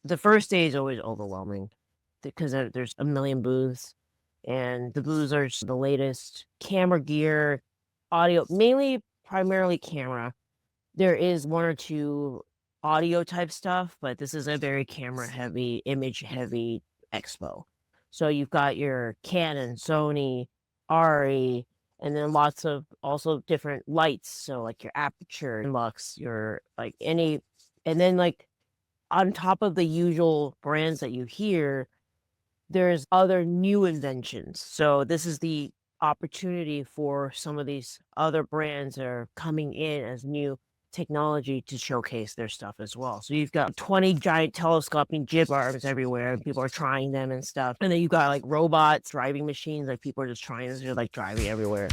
The first day is always overwhelming because there's a million booths, and the booths are the latest camera gear, audio, mainly primarily camera. There is one or two audio type stuff, but this is a very camera heavy, image heavy expo. So you've got your Canon, Sony, ARRI, and then lots of also different lights. So like your aperture, lux, your like any, and then like on top of the usual brands that you hear, there's other new inventions. So this is the opportunity for some of these other brands that are coming in as new technology to showcase their stuff as well. So you've got 20 giant telescoping jib arms everywhere, and people are trying them and stuff. And then you've got like robots, driving machines, like people are just trying this, they're like driving everywhere.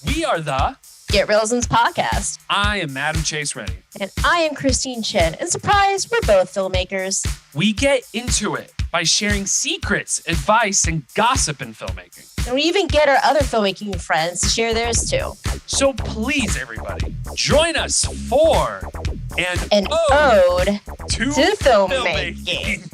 We are the Get Reelisms Podcast. I am Adam Chase Reddy. And I am Christine Chen. And surprise, we're both filmmakers. We get into it by sharing secrets, advice, and gossip in filmmaking. And we even get our other filmmaking friends to share theirs too. So please, everybody, join us for an ode to filmmaking.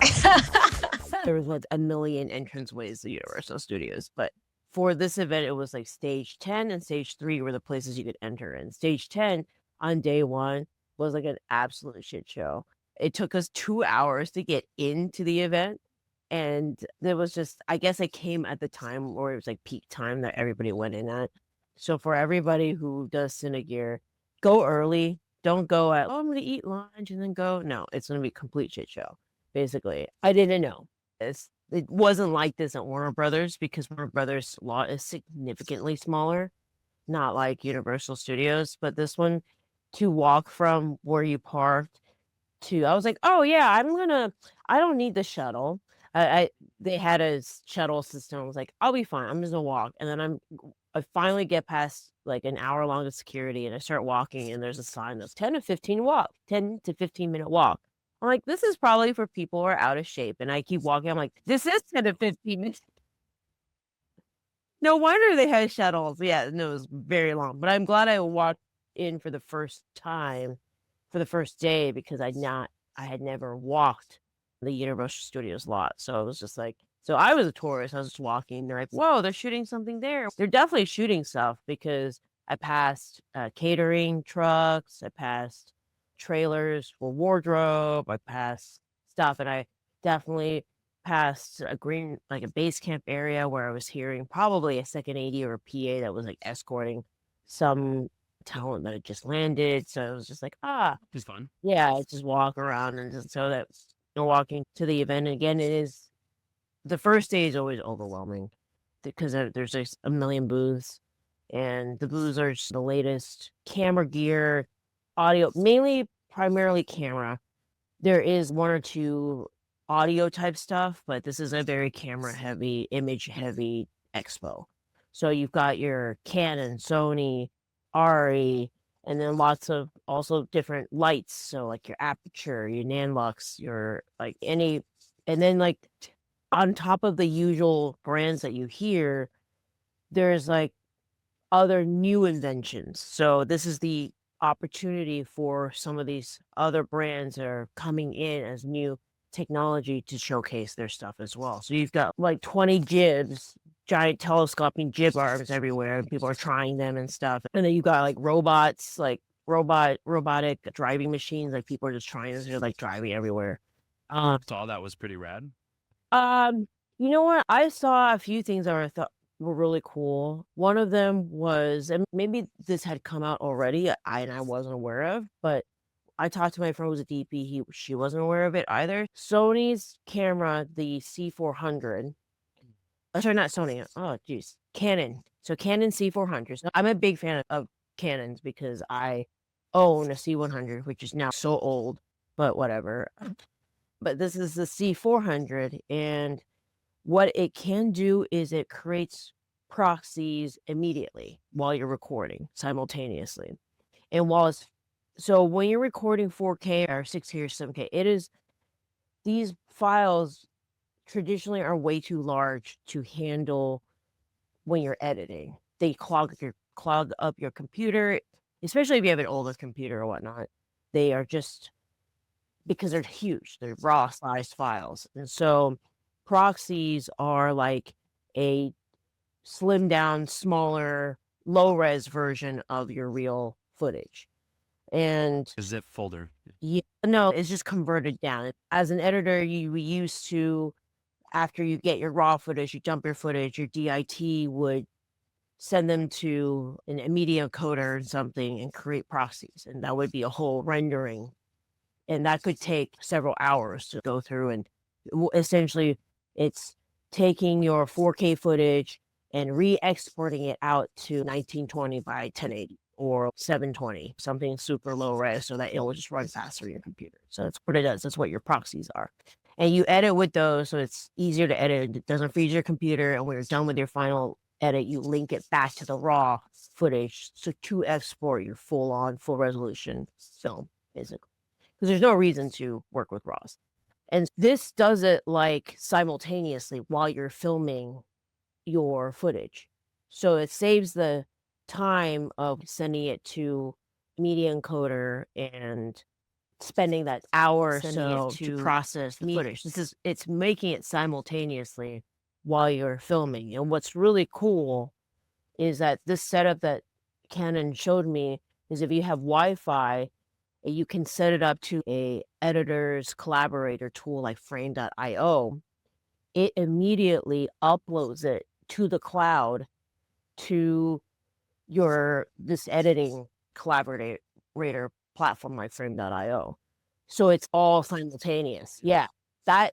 There was like a million entranceways to Universal Studios, but for this event, it was like stage 10 and stage 3 were the places you could enter in. Stage 10 on day 1 was like an absolute shit show. It took us 2 hours to get into the event. And there was just, I guess I came at the time where it was like peak time that everybody went in at. So for everybody who does Cinegear, go early. Don't go at, oh, I'm going to eat lunch and then go. No, it's going to be a complete shit show. Basically, I didn't know. It wasn't like this at Warner Brothers because Warner Brothers lot is significantly smaller, not like Universal Studios. But this one, to walk from where you parked to, I was like, oh yeah, I don't need the shuttle. They had a shuttle system. I was like, I'll be fine. I'm just gonna walk. And then I finally get past like an hour long of security and I start walking and there's a sign that's 10 to 15 minute walk. I'm like, this is probably for people who are out of shape. And I keep walking. I'm like, this is 10 to 15 minutes. No wonder they had shuttles. Yeah, no, it was very long. But I'm glad I walked in for the first time, for the first day, because I had never walked the Universal Studios lot. So it was just like, so I was a tourist. I was just walking. They're like, whoa, they're shooting something there. They're definitely shooting stuff because I passed catering trucks. I passed trailers for wardrobe. I passed stuff, and I definitely passed a base camp area where I was hearing probably a second AD or a PA that was like escorting some talent that had just landed. So it was just like, it's fun. Yeah, just walk around and just so that walking to the event. And again, the first day is always overwhelming because there's just a million booths, and the booths are the latest camera gear, audio, mainly primarily camera. There is one or two audio type stuff, but this is a very camera heavy, image heavy expo. So you've got your Canon, Sony, ARRI, and then lots of also different lights. So like your aperture, your nan-lux, your like any, and then like on top of the usual brands that you hear, there's like other new inventions. So this is the opportunity for some of these other brands that are coming in as new technology to showcase their stuff as well. So you've got like 20 jibs, giant telescoping jib arms everywhere, and people are trying them and stuff. And then you've got like robots, like robotic driving machines, like people are just trying this, they're like driving everywhere. Saw that was pretty rad. You know what? I saw a few things that I thought were really cool. One of them was, and maybe this had come out already, and I wasn't aware of, but I talked to my friend who was a DP. She wasn't aware of it either. Sony's camera, the C400. Oh, sorry, not Sony. Oh, geez, Canon. So Canon C400. So I'm a big fan of Canons because I own a C100, which is now so old, but whatever. But this is the C400, and what it can do is it creates proxies immediately while you're recording simultaneously. And so when you're recording 4K or 6K or 7K, these files traditionally are way too large to handle when you're editing. They clog up your computer, especially if you have an older computer or whatnot. They are just because they're huge. They're raw sized files. And so proxies are like a slimmed down, smaller, low res version of your real footage. And A zip folder. yeah, no, it's just converted down. As an editor, you used to, after you get your raw footage, you dump your footage, your DIT would send them to a media encoder or something and create proxies. And that would be a whole rendering. And that could take several hours to go through. And essentially, it's taking your 4K footage and re-exporting it out to 1920 by 1080 or 720, something super low res, so that it will just run faster on your computer. So that's what it does. That's what your proxies are. And you edit with those, so it's easier to edit. It doesn't freeze your computer. And when you're done with your final edit, you link it back to the raw footage so to export your full resolution film, basically. Because there's no reason to work with RAWs. And this does it like simultaneously while you're filming your footage. So it saves the time of sending it to media encoder and spending that hour or so to process the footage. It's making it simultaneously while you're filming. And what's really cool is that this setup that Canon showed me is if you have Wi-Fi, you can set it up to a editor's collaborator tool like frame.io. It immediately uploads it to the cloud to this editing collaborator platform like frame.io. So it's all simultaneous. Yeah. I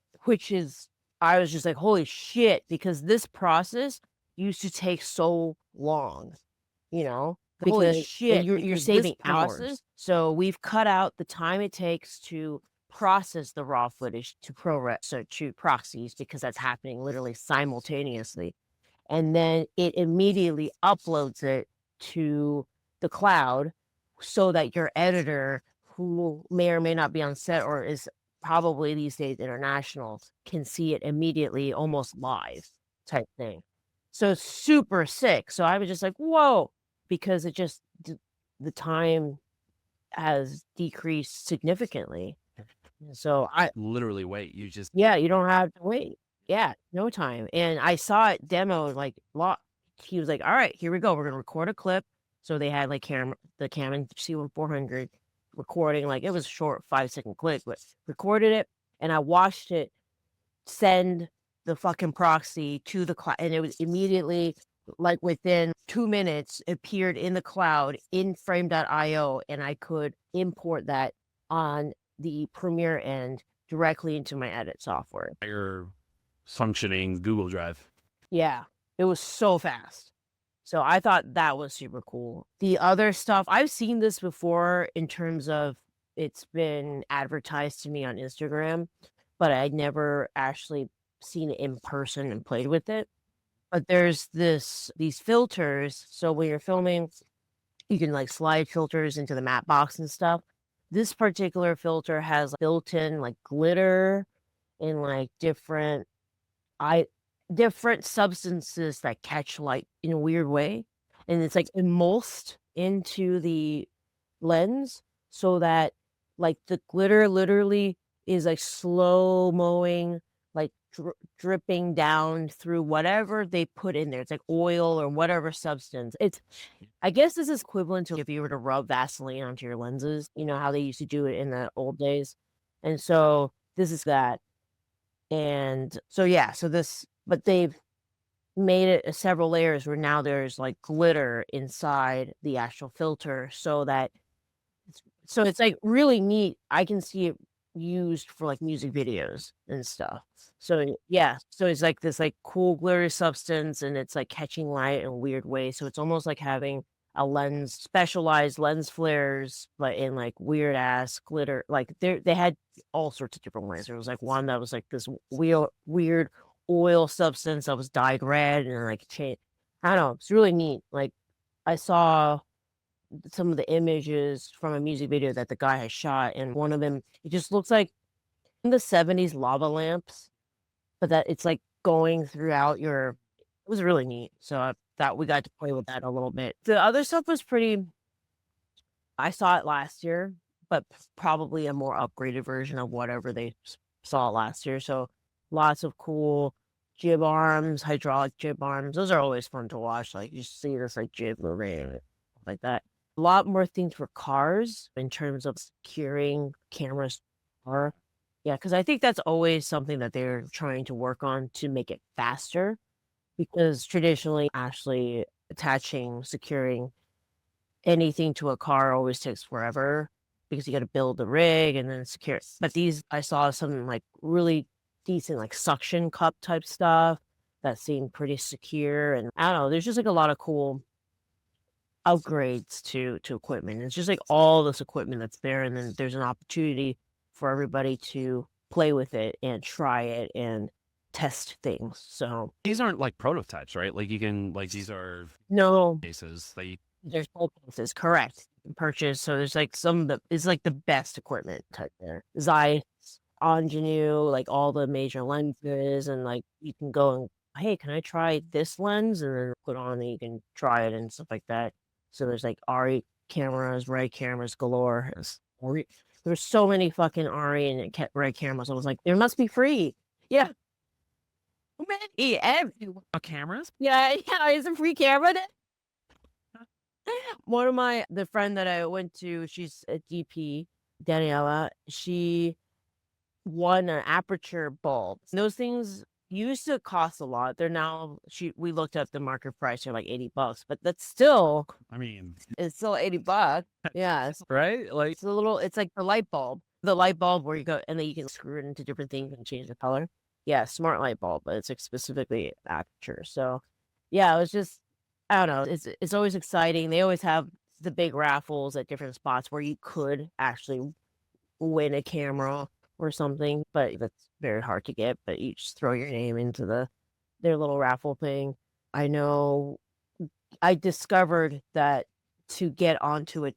was just like, holy shit, because this process used to take so long, Holy shit, you're saving hours. So we've cut out the time it takes to process the raw footage to proxies, because that's happening literally simultaneously. And then it immediately uploads it to the cloud so that your editor, who may or may not be on set or is probably these days international, can see it immediately, almost live type thing. So it's super sick. So I was just like, whoa, because the time has decreased significantly. So literally wait. You don't have to wait. Yeah, no time. And I saw it demoed like he was like, all right, here we go. We're gonna record a clip. So they had like the Canon C400 recording, like it was a short 5-second clip, but recorded it, and I watched it send the fucking proxy to the cloud, and it was immediately, like within 2 minutes, appeared in the cloud in frame.io, and I could import that on the Premiere end directly into my edit software. Your functioning Google Drive. Yeah, it was so fast. So I thought that was super cool. The other stuff, I've seen this before in terms of it's been advertised to me on Instagram, but I'd never actually seen it in person and played with it. But there's these filters. So when you're filming, you can like slide filters into the matte box and stuff. This particular filter has built-in like glitter and like different substances that catch light in a weird way. And it's like emulsed into the lens so that like the glitter literally is like slow mowing, like dripping down through whatever they put in there. It's like oil or whatever substance. I guess this is equivalent to if you were to rub Vaseline onto your lenses, how they used to do it in the old days. And so this is that. And so, yeah, but they've made it several layers where now there's like glitter inside the actual filter so it's like really neat. I can see it used for like music videos and stuff. So yeah, so it's like this like cool glitter substance, and it's like catching light in a weird way. So it's almost like having specialized lens flares, but in like weird ass glitter. Like they had all sorts of different ways. There was like one that was like this weird oil substance that was dyed red and like change. I don't know. It's really neat. Like I saw some of the images from a music video that the guy has shot, and one of them, it just looks like in the 70s lava lamps, but that it's like going throughout it was really neat. So I thought we got to play with that a little bit. The other stuff was I saw it last year, but probably a more upgraded version of whatever they saw last year. So lots of cool jib arms, hydraulic jib arms. Those are always fun to watch. Like you see this like jib moving like that. A lot more things for cars in terms of securing cameras. Yeah, because I think that's always something that they're trying to work on to make it faster. Because traditionally, actually securing anything to a car always takes forever because you got to build the rig and then secure it. But these, I saw some like really decent like suction cup type stuff that seemed pretty secure. And I don't know, there's just like a lot of cool upgrades to equipment. It's just like all this equipment that's there, and then there's an opportunity for everybody to play with it and try it and test things. So These aren't like prototypes, right? Like you can these are no, cases. there's full cases, correct. Purchase. So there's like some of the it's like the best equipment type there. Zeiss, Ingenue, like all the major lenses, and like you can go and hey, can I try this lens? And then put on and you can try it and stuff like that. So there's like ARRI cameras, Red cameras galore. There's so many fucking ARRI and Red cameras. I was like, there must be free. Yeah. Many everyone. Cameras? Yeah, it's a free camera. One of the friend that I went to, she's a DP, Daniela. She won an aperture bulb. Those things used to cost a lot. They're now we looked up the market price. They're like $80, but that's still. I mean, it's still $80. Yeah, right? Like it's like the light bulb. The light bulb where you go and then you can screw it into different things and change the color. Yeah, smart light bulb, but it's like specifically aperture. So yeah, it was just I don't know. It's always exciting. They always have the big raffles at different spots where you could actually win a camera or something, but that's very hard to get. But you just throw your name into their little raffle thing. I know I discovered that to get onto a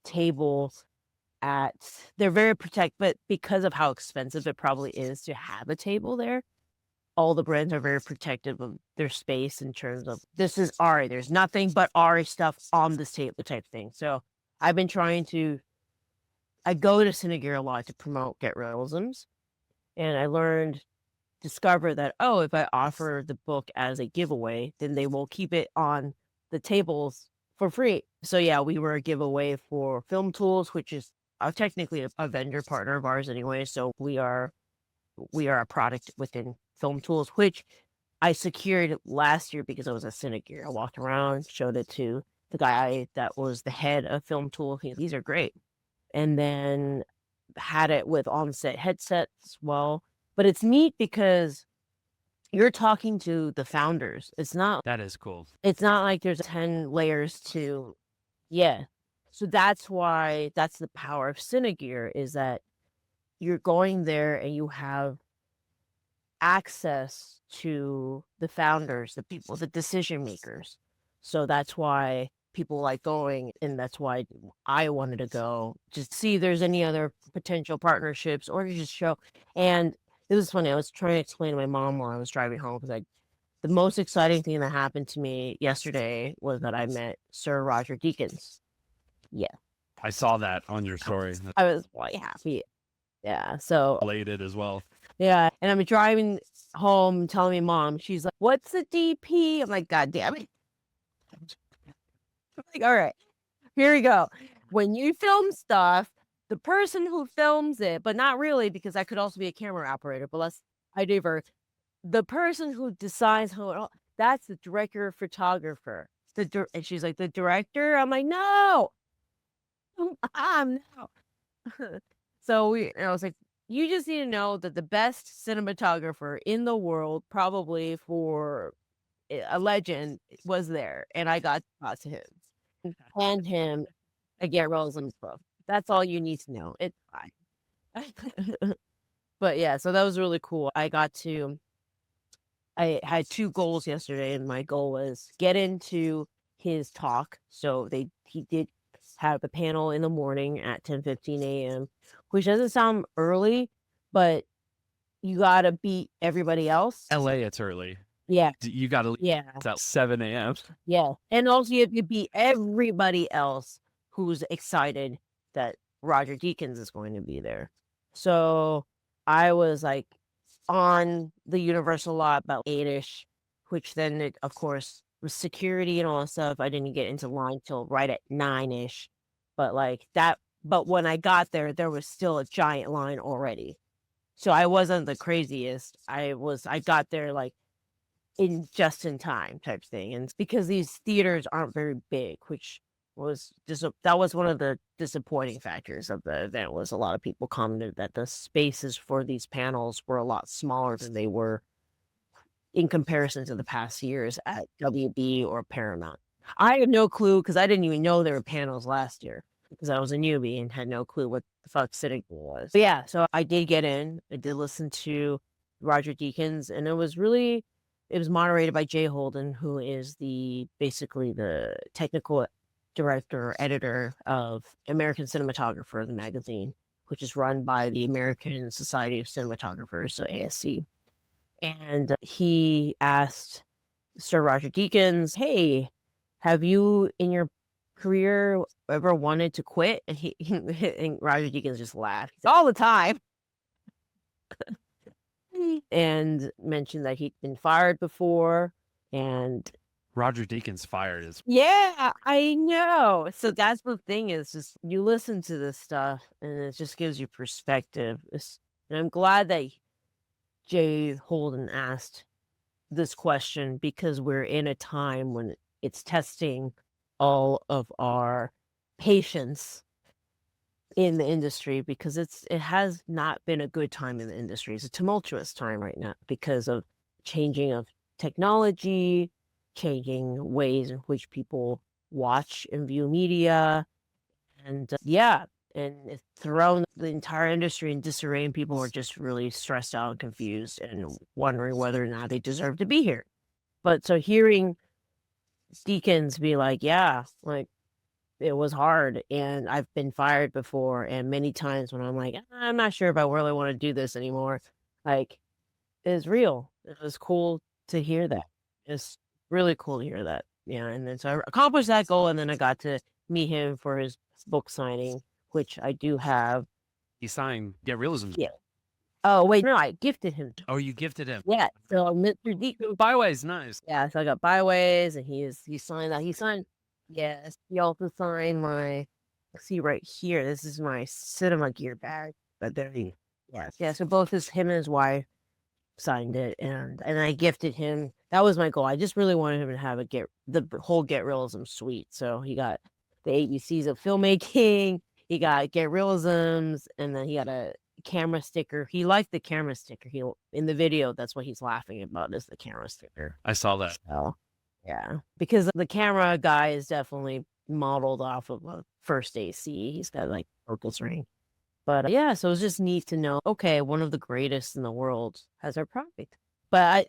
table they're very protected, but because of how expensive it probably is to have a table there, all the brands are very protective of their space in terms of this is ARRI. There's nothing but ARRI stuff on this table type thing. So I've been trying to. I go to Cinegear a lot to promote Get Reelisms, and I discover that if I offer the book as a giveaway, then they will keep it on the tables for free. So yeah, we were a giveaway for Film Tools, which is technically a vendor partner of ours anyway. So we are a product within Film Tools, which I secured last year because I was at Cinegear. I walked around, showed it to the guy that was the head of Film Tool. These are great. And then had it with on-set headsets as well. But it's neat because you're talking to the founders. that is cool. It's not like there's 10 layers to, yeah. So that's the power of Cinegear is that you're going there and you have access to the founders, the people, the decision makers. So that's why people like going, and that's why I wanted to go, just see if there's any other potential partnerships or to just show. And it was funny. I was trying to explain to my mom while I was driving home because the most exciting thing that happened to me yesterday was that I met Sir Roger Deakins. Yeah. I saw that on your story. I was quite happy. Yeah. So Elated as well. yeah. And I'm driving home telling my mom, she's like, what's the DP? I'm like, God damn it. I'm like, all right, here we go. When you film stuff, the person who films it, but not really because I could also be a camera operator, but I divert. The person who decides that's the director photographer. And she's like, the director? I'm like, no. I'm no. So I was like, you just need to know that the best cinematographer in the world, probably for a legend, was there. And I got to talk to him. Hand him a Get Reelisms book. That's all you need to know. It's fine. But yeah, so that was really cool. I had 2 goals yesterday, and my goal was get into his talk. So he did have a panel in the morning at 10:15 a.m., which doesn't sound early, but you gotta beat everybody else. LA, it's early. Yeah. You got to leave at 7 a.m. Yeah. And also you have to beat everybody else who's excited that Roger Deakins is going to be there. So I was like on the Universal lot about 8-ish, which then it, of course, was security and all that stuff. I didn't get into line till right at 9-ish. But like that, but when I got there, there was still a giant line already. So I wasn't the craziest. I got there like just in time type thing. And it's because these theaters aren't very big, which was that was one of the disappointing factors of the event. Was a lot of people commented that the spaces for these panels were a lot smaller than they were in comparison to the past years at WB or Paramount. I had no clue because I didn't even know there were panels last year because I was a newbie and had no clue what the fuck Cinegear was. But yeah, so I did get in. I did listen to Roger Deakins, and it was moderated by Jay Holden, who is basically the technical director or editor of American Cinematographer, the magazine, which is run by the American Society of Cinematographers, so ASC. And he asked Sir Roger Deakins, hey, have you in your career ever wanted to quit? And and Roger Deakins just laughed. He said, all the time. And mentioned that he'd been fired before. And Roger Deakins fired is. Yeah, I know. So that's the thing is just you listen to this stuff and it just gives you perspective. And I'm glad that Jay Holden asked this question because we're in a time when it's testing all of our patience in the industry because it has not been a good time in the industry. It's a tumultuous time right now because of changing of technology, changing ways in which people watch and view media. And and it's thrown the entire industry in disarray and people are just really stressed out and confused and wondering whether or not they deserve to be here. But so hearing Deakins be like, yeah, like it was hard and I've been fired before and many times when I'm like, I'm not sure if I really want to do this anymore. Like it's real. It was cool to hear that. It's really cool to hear that. Yeah. And then so I accomplished that goal and then I got to meet him for his book signing, which I do have. He signed Get Reelisms. Yeah. Oh, wait, no, I gifted him. Oh, you gifted him. Yeah. So Mr. Deakins. Byways, nice. Yeah. So I got Byways and he signed that. He signed. Yes. He also signed my, see right here. This is my Cinegear bag. But there he, yes. Yeah. So both him and his wife signed it and I gifted him. That was my goal. I just really wanted him to have the whole Get Realism suite. So he got the ABCs of filmmaking, he got Get Realisms, and then he got a camera sticker. He liked the camera sticker. In the video, that's what he's laughing about is the camera sticker. I saw that. So yeah. Because the camera guy is definitely modeled off of a First AC. He's got like focus ring. But yeah, so it's just neat to know, okay, one of the greatest in the world has our product. But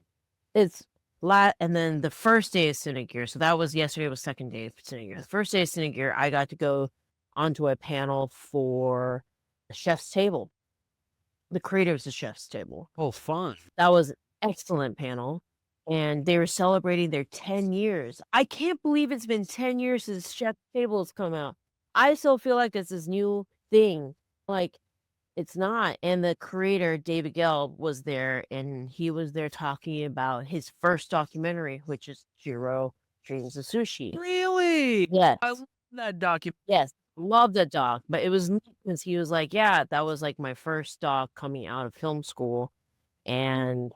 and then the first day of Cinegear, so that was yesterday, was second day of Cinegear. The first day of Cinegear, I got to go onto a panel for the Chef's Table, the creators of Chef's Table. Oh, fun. That was an excellent panel. And they were celebrating their 10 years. I can't believe it's been 10 years since Chef's Table has come out. I still feel like it's this new thing. Like, it's not. And the creator, David Gelb, was there, and he was there talking about his first documentary, which is Jiro Dreams of Sushi. Really? Yes. I love that document. Yes. Love that doc. But it was neat because he was like, yeah, that was like my first doc coming out of film school. And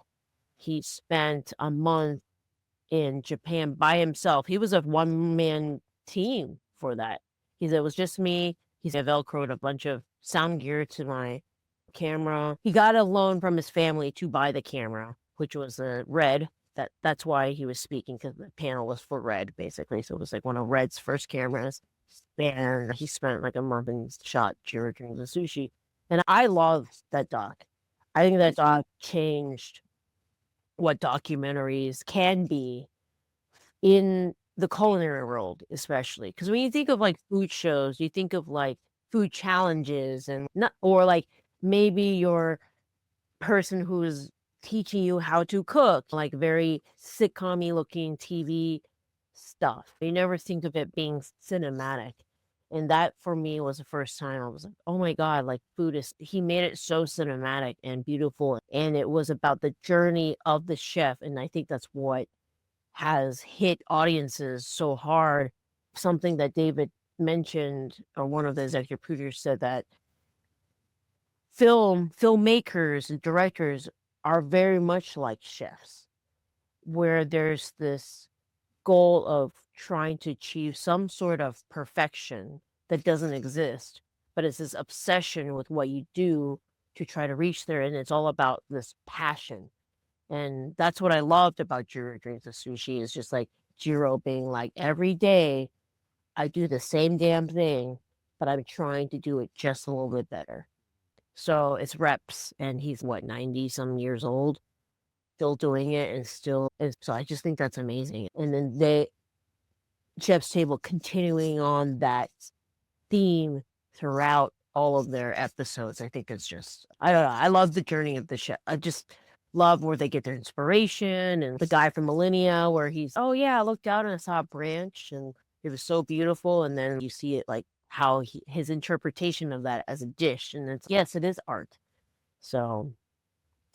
he spent a month in Japan by himself. He was a one-man team for that. He said, it was just me. He Velcroed a bunch of sound gear to my camera. He got a loan from his family to buy the camera, which was a Red. That's why he was speaking, because the panel was for Red, basically. So it was like one of Red's first cameras. And he spent like a month and shot Jiro Dreams of Sushi. And I love that doc. I think that doc changed what documentaries can be in the culinary world, especially because when you think of like food shows, you think of like food challenges and not, or like maybe your person who's teaching you how to cook, like very sitcom-y looking TV stuff. You never think of it being cinematic. And that for me was the first time I was like, oh my God, like food is, he made it so cinematic and beautiful. And it was about the journey of the chef. And I think that's what has hit audiences so hard. Something that David mentioned, or one of the executive producers said, that filmmakers and directors are very much like chefs, where there's this goal of trying to achieve some sort of perfection that doesn't exist, but it's this obsession with what you do to try to reach there. And it's all about this passion. And that's what I loved about Jiro Dreams of Sushi, is just like Jiro being like, every day I do the same damn thing, but I'm trying to do it just a little bit better. So it's reps, and he's what, 90 some years old, still doing it, and still. And so I just think that's amazing. And then Chef's Table continuing on that theme throughout all of their episodes. I think it's just, I don't know. I love the journey of the chef. I just love where they get their inspiration, and the guy from Millennia, where he's, oh yeah, I looked out and I saw a branch and it was so beautiful. And then you see it like how his interpretation of that as a dish. And it's, yes, it is art. So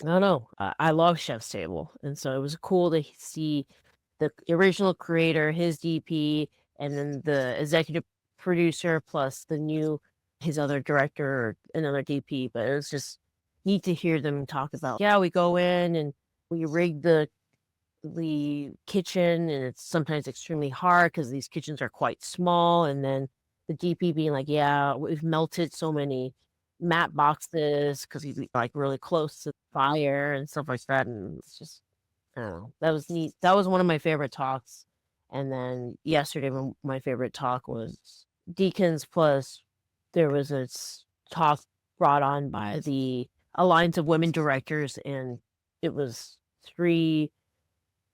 I don't know. I love Chef's Table. And so it was cool to see the original creator, his DP, and then the executive producer, plus his other director, or another DP. But it was just neat to hear them talk about, yeah, we go in and we rig the kitchen, and it's sometimes extremely hard because these kitchens are quite small. And then the DP being like, yeah, we've melted so many matte boxes because he's like really close to the fire and stuff like that. And it's just, I don't know, that was neat. That was one of my favorite talks. And then yesterday, my favorite talk was Deakins, plus there was a talk brought on by the Alliance of Women Directors, and it was 3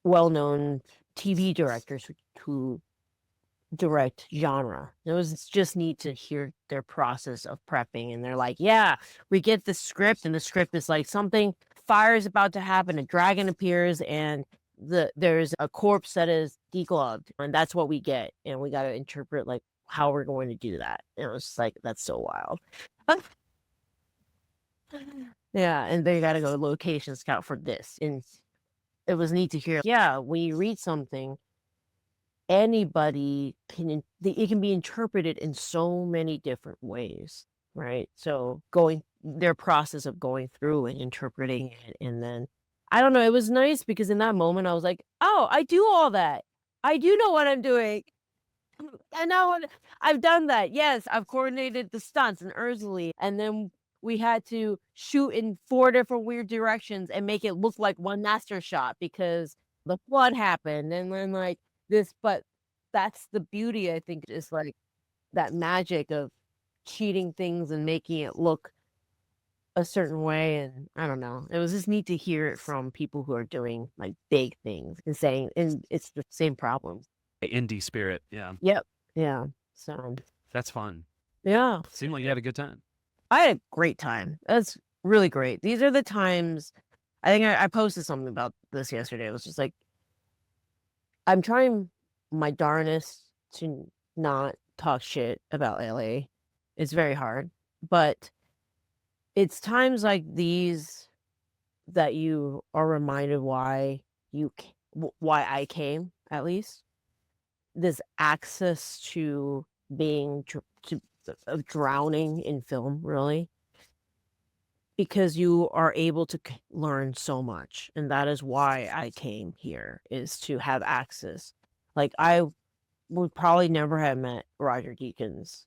well-known TV directors who direct genre. It was just neat to hear their process of prepping. And they're like, yeah, we get the script, and the script is like, something, fire is about to happen, a dragon appears, and there's a corpse that is degloved, and that's what we get, and we got to interpret like how we're going to do that. And it was just like, that's so wild. Yeah, and they got to go location scout for this. And it was neat to hear, yeah, when you read something, anybody it can be interpreted in so many different ways, right? So their process of going through and interpreting it. And then, I don't know, it was nice because in that moment I was like, oh, I do all that. I do know what I'm doing. I know I've done that. Yes, I've coordinated the stunts and Ursula, and then we had to shoot in 4 different weird directions and make it look like one master shot because the flood happened. And then like this, but that's the beauty, I think, is like that magic of cheating things and making it look a certain way. And I don't know, it was just neat to hear it from people who are doing like big things and saying, and it's the same problem. Indie spirit. Yeah. Yep. Yeah. So That's fun. yeah. Seemed like you had a good time. I had a great time. That's really great. These are the times, I think I posted something about this yesterday. It was just like, I'm trying my darnest to not talk shit about LA. It's very hard, but it's times like these that you are reminded why I came, at least. This access to being of drowning in film, really, because you are able to learn so much. And that is why I came here, is to have access. Like, I would probably never have met Roger Deakins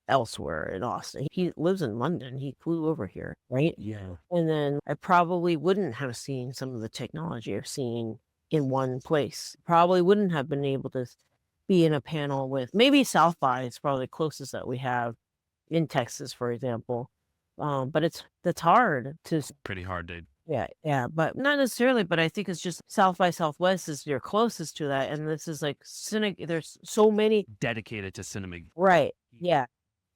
elsewhere in Austin. He lives in London. He flew over here, right? Yeah. And then I probably wouldn't have seen some of the technology I've seen in one place. Probably wouldn't have been able to be in a panel with, maybe South by is probably the closest that we have in Texas, for example. But that's hard to, Pretty hard, dude. yeah, but not necessarily. But I think it's just South by Southwest is your closest to that, and this is like there's so many Dedicated to cinema right, yeah,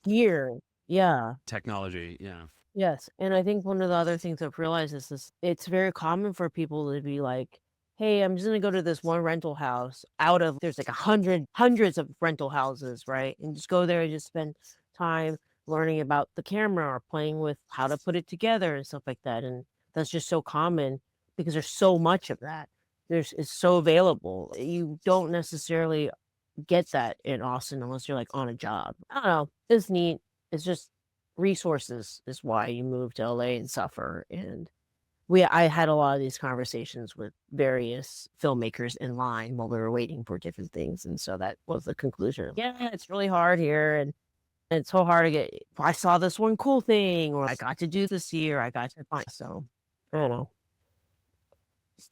here, yeah, technology. Yeah. yes. And I think one of the other things I've realized is this: it's very common for people to be like, hey, I'm just gonna go to this one rental house out of there's like hundreds of rental houses, right? And just go there and just spend time learning about the camera or playing with how to put it together and stuff like that. And that's just so common because there's so much of that. It's so available. You don't necessarily get that in Austin unless you're like on a job. I don't know. It's neat. It's just resources is why you move to LA and suffer. And I had a lot of these conversations with various filmmakers in line while we were waiting for different things. And so that was the conclusion. Yeah, it's really hard here. And it's so hard to get. I saw this one cool thing, or I got to do this year. I got to find. So I don't know.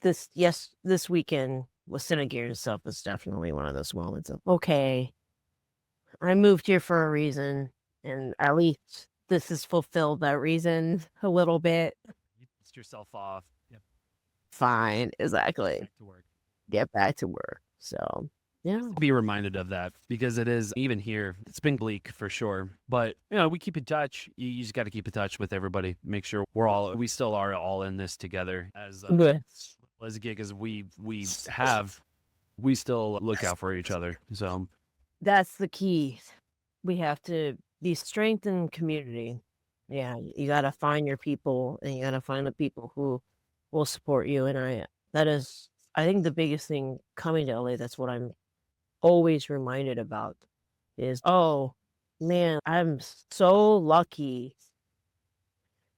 This weekend with Cinegear and stuff was definitely one of those moments of, okay, I moved here for a reason, and at least this has fulfilled that reason a little bit. You pissed yourself off. Yep. Fine, exactly. Back to work. Get back to work. So yeah. Be reminded of that because it is, even here, it's been bleak for sure. But, we keep in touch. You just got to keep in touch with everybody. Make sure we still are all in this together as a gig as we still look out for each other. So that's the key. We have to be strengthened community. Yeah, you got to find your people, and you got to find the people who will support you. And I think the biggest thing coming to LA, that's what I'm always reminded about is, oh man, I'm so lucky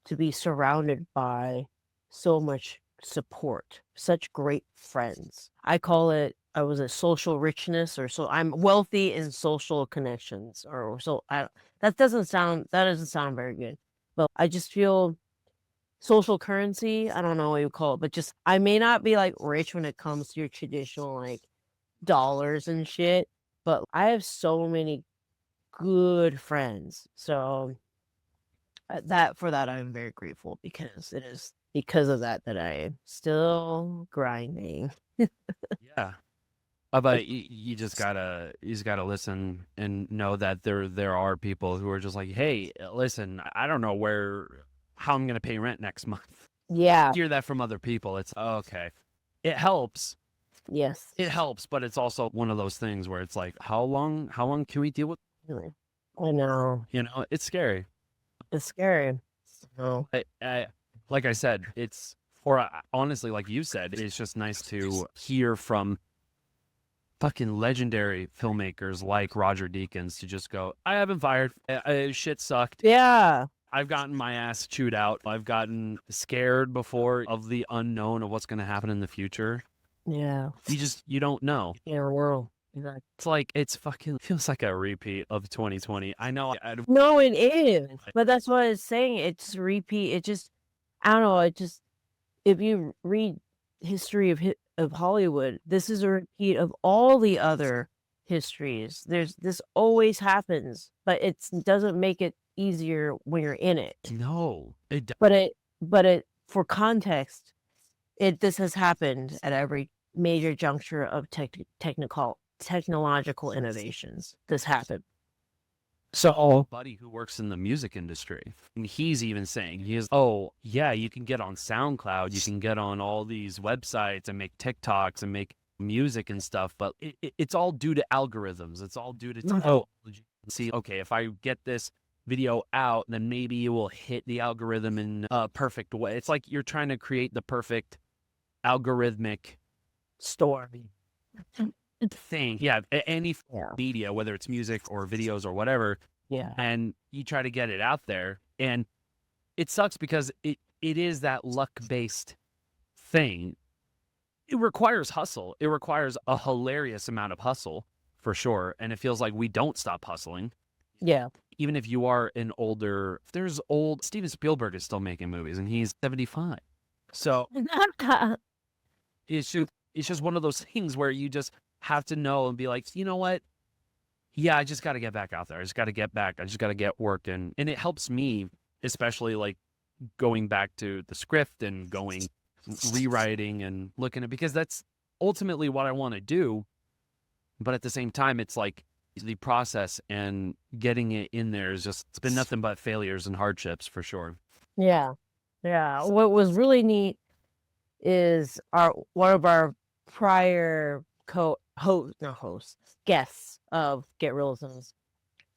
to be surrounded by so much support, such great friends. I call it, I was a social richness, or so I'm wealthy in social connections, or so that doesn't sound very good, but I just feel social currency. I don't know what you call it, but just, I may not be like rich when it comes to your traditional like dollars and shit, but I have so many good friends. So for that I'm very grateful, because it is because of that I'm still grinding. yeah. But you just gotta listen and know that there are people who are just like, hey, listen, I don't know how I'm gonna pay rent next month. Yeah. Hear that from other people. It's okay. It helps. Yes. It helps, but it's also one of those things where it's like, how long can we deal with? I know. It's scary. It's scary. No. Like I said, honestly, like you said, it's just nice to hear from fucking legendary filmmakers like Roger Deakins to just go, I haven't fired. Shit sucked. Yeah. I've gotten my ass chewed out. I've gotten scared before of the unknown of what's going to happen in the future. Yeah. You don't know. In our world. Exactly. It's like, feels like a repeat of 2020. I know. No, it is. But that's what I was saying. It's repeat. It just, I don't know. It just, if you read history of Hollywood, this is a repeat of all the other histories. This always happens, but it doesn't make it easier when you're in it. No. But for context, this has happened at every major juncture of technological innovations. This happened. So, buddy who works in the music industry, and he's even saying, oh yeah, you can get on SoundCloud, you can get on all these websites and make TikToks and make music and stuff, but it's all due to algorithms. It's all due to technology. See, okay, if I get this video out, then maybe it will hit the algorithm in a perfect way. It's like you're trying to create the perfect algorithmic story thing. Yeah, any media, whether it's music or videos or whatever. Yeah. And you try to get it out there, and it sucks because it is that luck-based thing. It requires hustle. It requires a hilarious amount of hustle, for sure. And it feels like we don't stop hustling. Yeah. Even if you are Steven Spielberg is still making movies, and he's 75. So it's just one of those things where you just have to know and be like, you know what? Yeah, I just got to get back out there. I just got to get back. I just got to get working. And it helps me, especially like going back to the script and rewriting and looking at, because that's ultimately what I want to do. But at the same time, it's like the process and getting it in there it's been nothing but failures and hardships, for sure. Yeah. Yeah. What was really neat is one of our prior guests of Get Reelisms,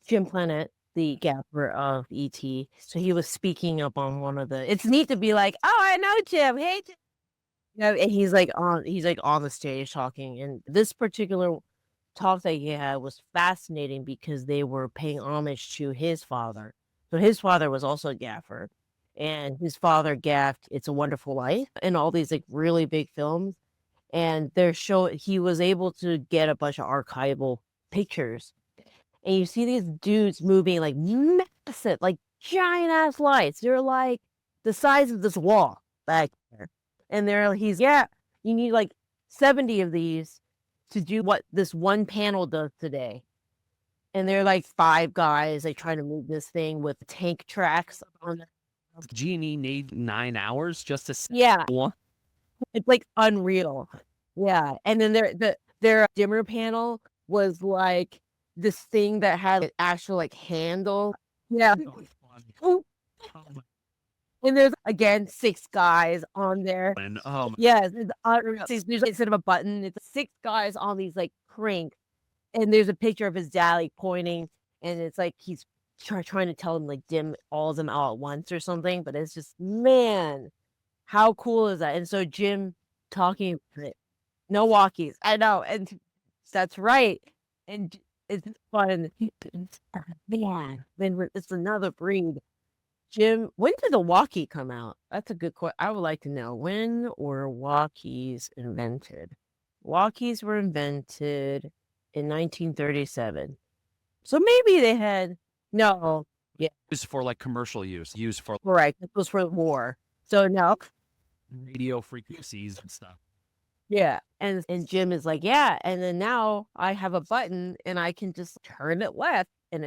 Jim Planette, the gaffer of ET. So he was speaking up on one of the. It's neat to be like, oh, I know Jim. Hey, Jim. And he's like on the stage talking. And this particular talk that he had was fascinating because they were paying homage to his father. So his father was also a gaffer, and his father gaffed It's a Wonderful Life and all these like really big films. And he was able to get a bunch of archival pictures. And you see these dudes moving like massive, like giant ass lights. They're like the size of this wall back there. And you need like 70 of these to do what this one panel does today. And they're like 5 guys, like trying to move this thing with tank tracks on it. G&E need 9 hours just to Yeah. one. It's like unreal. Yeah. And then their dimmer panel was like this thing that had an actual like handle. Yeah. And there's again 6 guys on there. And Yes, it's unreal. There's instead of a button, it's 6 guys on these like cranks. And there's a picture of his dad like pointing, and it's like he's trying to tell him like dim all of them out at once or something. But it's just, man, how cool is that? And so Jim talking no walkies. I know, and that's right. And it's fun. Man, then it's another breed. Jim, when did the walkie come out? That's a good question. I would like to know, when were walkies invented? Walkies were invented in 1937. So maybe they had used for like commercial use, correct. This was for war. So no. Radio frequencies and stuff. Yeah. And Jim is like, yeah. And then now I have a button and I can just turn it left and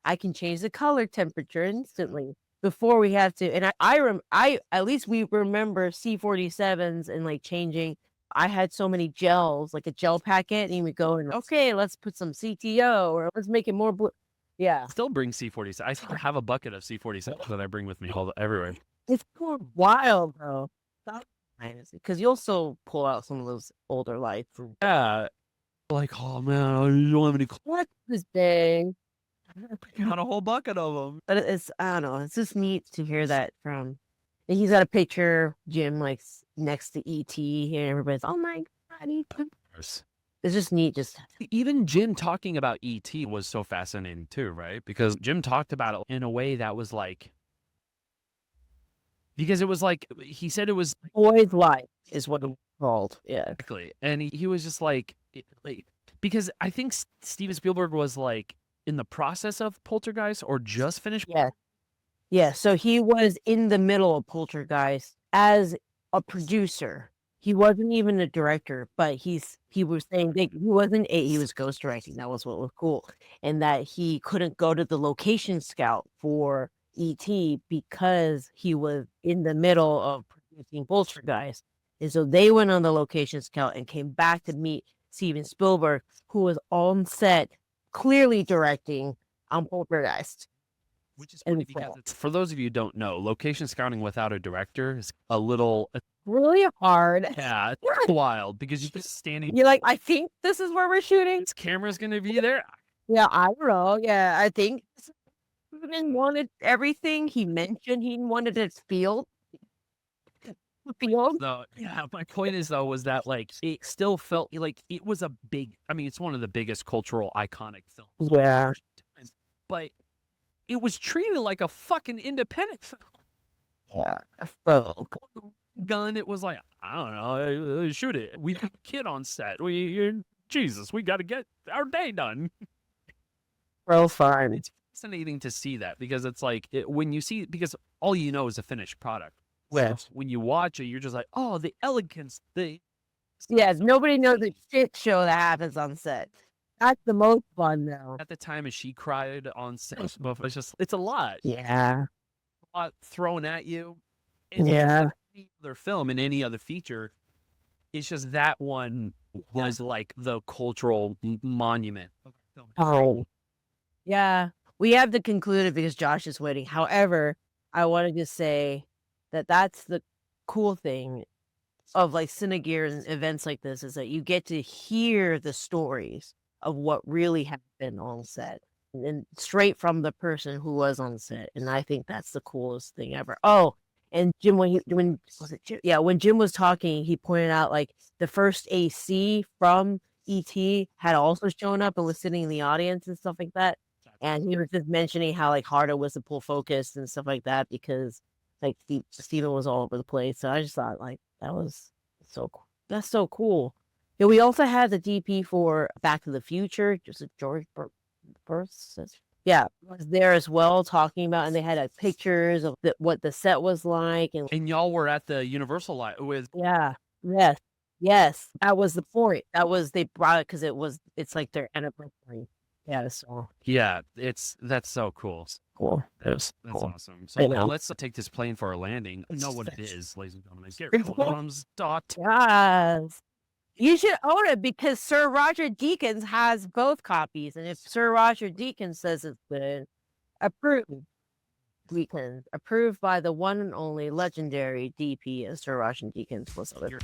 I can change the color temperature instantly before we have to. And I at least we remember C47s and like changing. I had so many gels, like a gel packet, and we go and okay, let's put some CTO or let's make it more blue. Yeah. Still bring C47. I still have a bucket of C47 that I bring with me everywhere. It's more wild, though. Because you'll still pull out some of those older lights. Yeah. Like, oh man, I don't have any. What this thing? I got a whole bucket of them. But I don't know. It's just neat to hear that from. And he's got a picture, Jim, like next to ET, and everybody's, oh my God, ET. It's just neat. Even Jim talking about ET was so fascinating too, right? Because Jim talked about it in a way that was like, because it was like, he said it was boy's life is what it's called. Yeah. Exactly. And he was just like, because I think Steven Spielberg was like in the process of Poltergeist or just finished. Yeah. Yeah. So he was in the middle of Poltergeist as a producer. He wasn't even a director, but he was saying that he was ghost directing. That was what was cool. And that he couldn't go to the location scout for ET because he was in the middle of producing Poltergeist. And so they went on the location scout and came back to meet Steven Spielberg, who was on set clearly directing on Poltergeist. Which is funny because for those of you who don't know, location scouting without a director is a little really hard. Yeah, it's wild because you're just standing. You're like, I think this is where we're shooting. This camera's gonna be there. Yeah, I don't know. Yeah, I think Steven wanted everything. He mentioned he wanted it field. No, yeah. My point is though was that like it still felt like it was a big. I mean, it's one of the biggest cultural iconic films. Yeah, but it was treated like a fucking independent film. Yeah, a film. Gun. It was like, I don't know, shoot it. We have a kid on set. Jesus, we got to get our day done. Well, fine. It's fascinating to see that because it's like when you see, because all you know is a finished product. Well, so when you watch it, you're just like, oh, the elegance. Yes, nobody knows the shit show that happens on set. That's the most fun, though. At the time, as she cried on set, it's a lot. Yeah. A lot thrown at you. Yeah. Any other film and any other feature, it's just that one was like the cultural monument. Oh. Yeah. We have to conclude it because Josh is waiting. However, I wanted to say that that's the cool thing of like Cinegear and events like this is that you get to hear the stories of what really happened on set and straight from the person who was on set. And I think that's the coolest thing ever. Oh, and Jim, when was it Jim? Yeah, when Jim was talking, he pointed out like the first AC from ET had also shown up and was sitting in the audience and stuff like that. And he was just mentioning how like hard it was to pull focus and stuff like that because like Steven was all over the place. So I just thought like that was so cool. That's so cool. Yeah, we also had the DP for Back to the Future, just a George Burst. Yeah, was there as well talking about, and they had like pictures of what the set was like, And y'all were at the Universal lot with. Yeah, yes, that was the point. That was they brought it because it's like their anniversary. Yeah, so Yeah, that's so cool. cool. That's cool. awesome. I So know. let's take this plane for our landing. Know what it is, ladies and gentlemen. Get Cool. Reelisms dot. Yes. You should own it because Sir Roger Deakins has both copies. And if Sir Roger Deakins says it's good, approved. Deakins. Approved by the one and only legendary DP as Sir Roger Deakins was other.